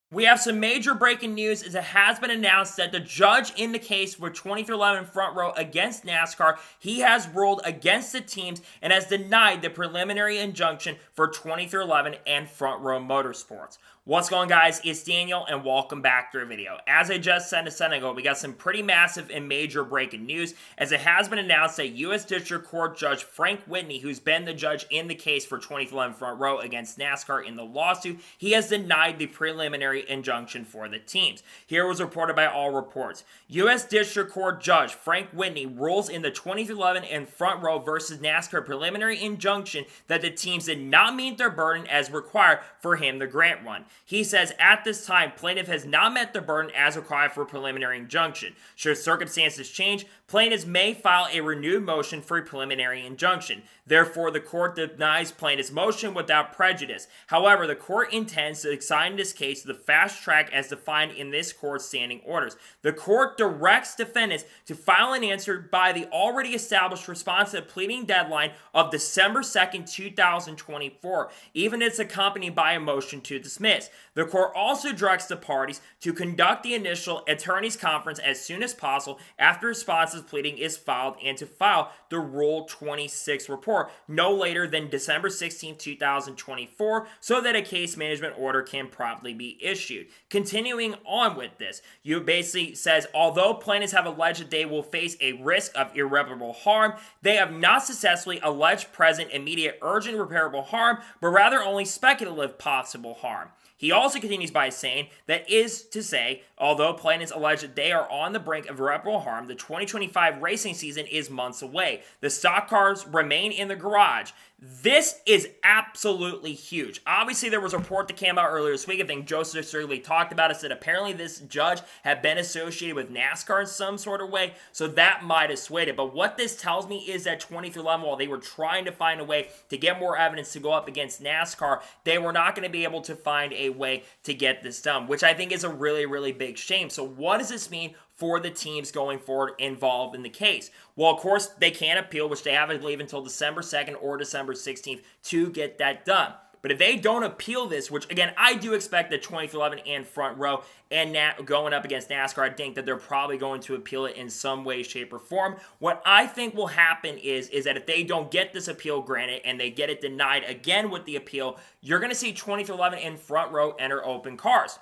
We have some major breaking news as it has been announced that the judge in the case for 2311 Front Row against NASCAR, he has ruled against the teams and has denied the preliminary injunction for 2311 and Front Row Motorsports. What's going on, guys? It's Daniel and welcome back to our video. As I just said a second ago, we got some pretty massive and major breaking news as it has been announced that U.S. District Court Judge Frank Whitney, who's been the judge in the case for 2311 Front Row against NASCAR in the lawsuit, he has denied the preliminary injunction for the teams. Here was reported by All Reports. U.S. District Court Judge Frank Whitney rules in the 2311 and Front Row versus NASCAR preliminary injunction that the teams did not meet their burden as required for him to grant one. He says at this time, plaintiff has not met the burden as required for a preliminary injunction. Should circumstances change, plaintiffs may file a renewed motion for a preliminary injunction. Therefore, the court denies plaintiff's motion without prejudice. However, the court intends to assign this case to the fast track as defined in this court's standing orders. The court directs defendants to file an answer by the already established response to the pleading deadline of December 2nd, 2024, even if it's accompanied by a motion to dismiss. The court also directs the parties to conduct the initial attorney's conference as soon as possible after responses pleading is filed and to file the Rule 26 report no later than December 16, 2024, so that a case management order can promptly be issued. Continuing on with this, you basically says, although plaintiffs have alleged that they will face a risk of irreparable harm, they have not successfully alleged present, immediate, urgent, repairable harm, but rather only speculative possible harm. He also continues by saying, that is to say, although plaintiffs allege that they are on the brink of irreparable harm, the 2025 racing season is months away. The stock cars remain in the garage. This is absolutely huge. Obviously, there was a report that came out earlier this week. I think Joseph Cerulli talked about it, said apparently this judge had been associated with NASCAR in some sort of way, so that might have swayed it. But what this tells me is that 2311, while they were trying to find a way to get more evidence to go up against NASCAR, they were not going to be able to find a way to get this done, which I think is a really, really big shame. So what does this mean for the teams going forward involved in the case? Well, of course, they can appeal, which they have, I believe, until December 2nd or December 16th to get that done. But if they don't appeal this, which, again, I do expect that 2311 and Front Row and going up against NASCAR, I think that they're probably going to appeal it in some way, shape, or form. What I think will happen is that if they don't get this appeal granted and they get it denied again with the appeal, you're going to see 2311 and Front Row enter open cars.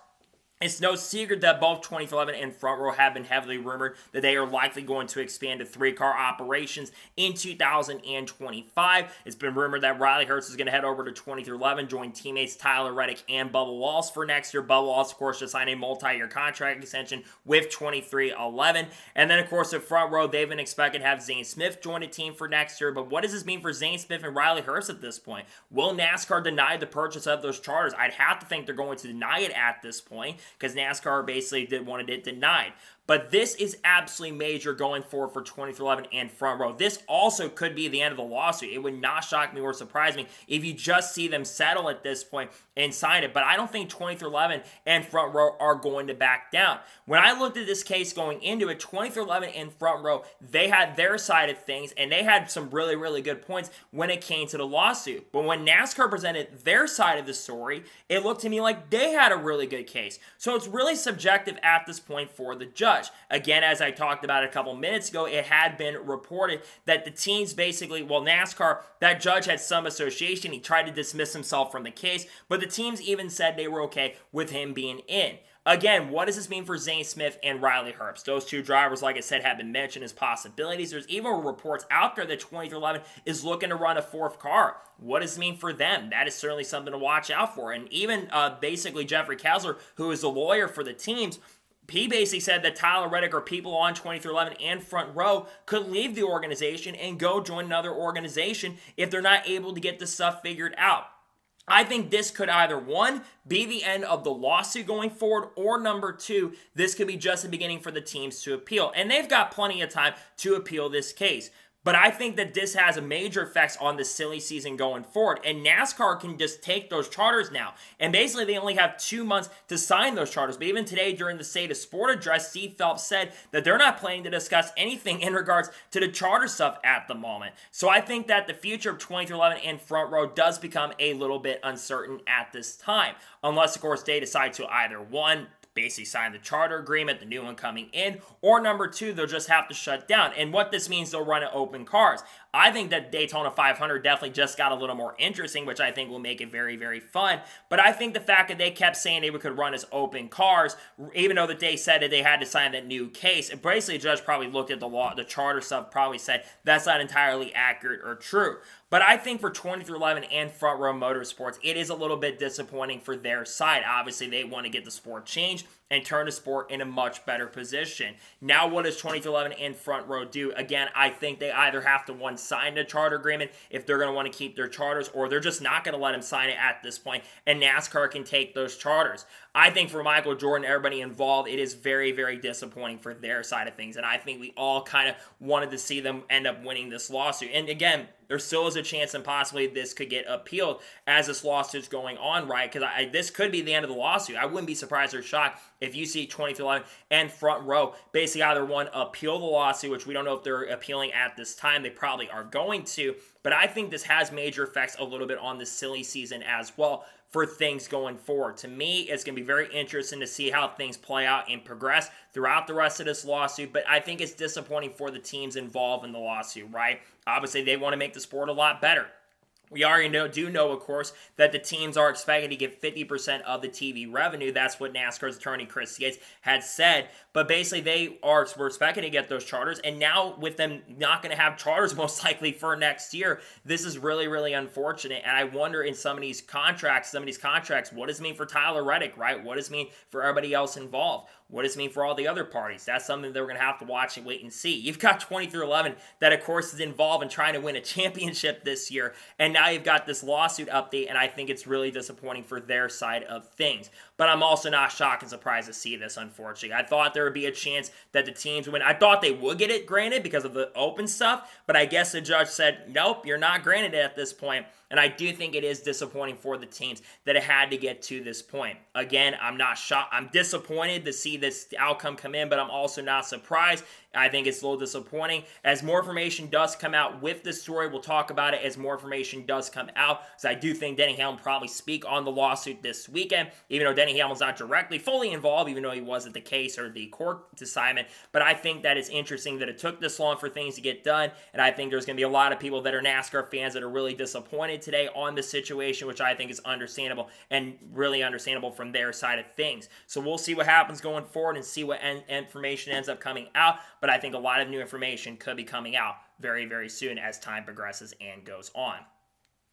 It's no secret that both 2311 and Front Row have been heavily rumored that they are likely going to expand to three-car operations in 2025. It's been rumored that Riley Herbst is going to head over to 2311, join teammates Tyler Reddick and Bubba Wallace for next year. Bubba Wallace, of course, just signed a multi-year contract extension with 2311. And then, of course, at Front Row, they've been expecting to have Zane Smith join the team for next year. But what does this mean for Zane Smith and Riley Herbst at this point? Will NASCAR deny the purchase of those charters? I'd have to think they're going to deny it at this point, because NASCAR basically wanted it denied. But this is absolutely major going forward for 2311 and Front Row. This also could be the end of the lawsuit. It would not shock me or surprise me if you just see them settle at this point and sign it. But I don't think 2311 and Front Row are going to back down. When I looked at this case going into it, 2311 and Front Row, they had their side of things, and they had some really, really good points when it came to the lawsuit. But when NASCAR presented their side of the story, it looked to me like they had a really good case. So it's really subjective at this point for the judge. Again, as I talked about a couple minutes ago, it had been reported that the teams basically, well, NASCAR, that judge had some association. He tried to dismiss himself from the case, but the teams even said they were okay with him being in. Again, what does this mean for Zane Smith and Riley Herbst? Those two drivers, like I said, have been mentioned as possibilities. There's even reports out there that 2311 is looking to run a fourth car. What does it mean for them? That is certainly something to watch out for. And even basically Jeffrey Kessler, who is the lawyer for the teams, he basically said that Tyler Reddick or people on 2311 and Front Row could leave the organization and go join another organization if they're not able to get this stuff figured out. I think this could either, one, be the end of the lawsuit going forward, or number two, this could be just the beginning for the teams to appeal. And they've got plenty of time to appeal this case. But I think that this has a major effects on the silly season going forward. And NASCAR can just take those charters now. And basically, they only have 2 months to sign those charters. But even today, during the State of Sport address, Steve Phelps said that they're not planning to discuss anything in regards to the charter stuff at the moment. So I think that the future of 2011 and Front Row does become a little bit uncertain at this time. Unless, of course, they decide to either, one, basically sign the charter agreement, the new one coming in, or number 2, they'll just have to shut down. And what this means, they'll run at open cars. I think that Daytona 500 definitely just got a little more interesting, which I think will make it very, very fun. But I think the fact that they kept saying they could run as open cars, even though that they said that they had to sign that new case, and basically the judge probably looked at the law, the charter stuff, probably said that's not entirely accurate or true. But I think for 2011 and Front Row Motorsports, it is a little bit disappointing for their side. Obviously, they want to get the sport changed and turn the sport in a much better position. Now, what does 2011 and Front Row do? Again, I think they either have to, one, sign the charter agreement if they're going to want to keep their charters, or they're just not going to let them sign it at this point, and NASCAR can take those charters. I think for Michael Jordan, everybody involved, it is very, very disappointing for their side of things, and I think we all kind of wanted to see them end up winning this lawsuit. And again, there still is a chance and possibly this could get appealed as this lawsuit's going on, right? Because this could be the end of the lawsuit. I wouldn't be surprised or shocked if you see 2011 and Front Row basically either, one, appeal the lawsuit, which we don't know if they're appealing at this time. They probably are going to. But I think this has major effects a little bit on the silly season as well for things going forward. To me, it's going to be very interesting to see how things play out and progress throughout the rest of this lawsuit, but I think it's disappointing for the teams involved in the lawsuit, right? Obviously, they want to make the sport a lot better. We already do know, of course, that the teams are expected to get 50% of the TV revenue. That's what NASCAR's attorney, Chris Yates, had said. But basically, were expecting to get those charters. And now, with them not going to have charters most likely for next year, this is really, really unfortunate. And I wonder in some of these contracts, what does it mean for Tyler Reddick, right? What does it mean for everybody else involved? What does it mean for all the other parties? That's something that we're going to have to watch and wait and see. You've got 20 through 11 that, of course, is involved in trying to win a championship this year. And now you've got this lawsuit update, and I think it's really disappointing for their side of things. But I'm also not shocked and surprised to see this, unfortunately. I thought there would be a chance that the teams would win. I thought they would get it granted because of the open stuff, but I guess the judge said, nope, you're not granted it at this point. And I do think it is disappointing for the teams that it had to get to this point. Again, I'm not shocked. I'm disappointed to see this outcome come in, but I'm also not surprised. I think it's a little disappointing. As more information does come out with this story, we'll talk about it as more information does come out. So I do think Denny Hamlin will probably speak on the lawsuit this weekend, even though Denny Hamlin's not directly fully involved, even though he wasn't the case or the court assignment. But I think that it's interesting that it took this long for things to get done, and I think there's going to be a lot of people that are NASCAR fans that are really disappointed today on the situation, which I think is understandable and really understandable from their side of things. So we'll see what happens going forward and see what information ends up coming out. But I think a lot of new information could be coming out very, very soon as time progresses and goes on.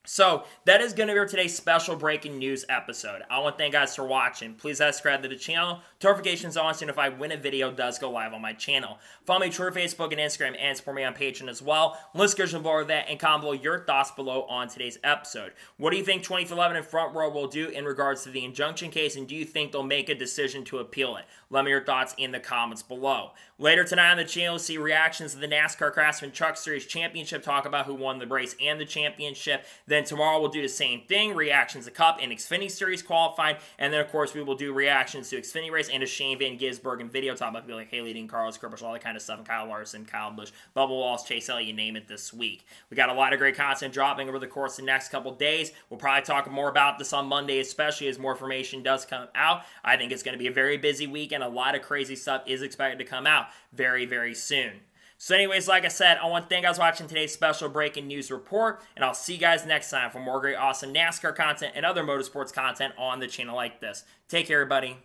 So, that is going to be today's special breaking news episode. I want to thank you guys for watching. Please subscribe to the channel. Notifications on soon if I win a video does go live on my channel. Follow me on Twitter, Facebook, and Instagram, and support me on Patreon as well. Let's go below that and comment below your thoughts below on today's episode. What do you think 2011 and Front Row will do in regards to the injunction case, and do you think they'll make a decision to appeal it? Let me know your thoughts in the comments below. Later tonight on the channel, see reactions to the NASCAR Craftsman Truck Series Championship, talk about who won the race and the championship. Then tomorrow we'll do the same thing, reactions to Cup and Xfinity Series qualifying, and then of course we will do reactions to Xfinity race and to Shane Van Gisbergen video, talking about people like Haley Dean, Carlos Kerbush, all that kind of stuff, and Kyle Larson, Kyle Busch, Bubba Wallace, Chase Elliott, you name it this week. We got a lot of great content dropping over the course of the next couple days. We'll probably talk more about this on Monday, especially as more information does come out. I think it's going to be a very busy weekend. A lot of crazy stuff is expected to come out very, very soon. So anyways, like I said, I want to thank you guys for watching today's special breaking news report, and I'll see you guys next time for more great, awesome NASCAR content and other motorsports content on the channel like this. Take care, everybody.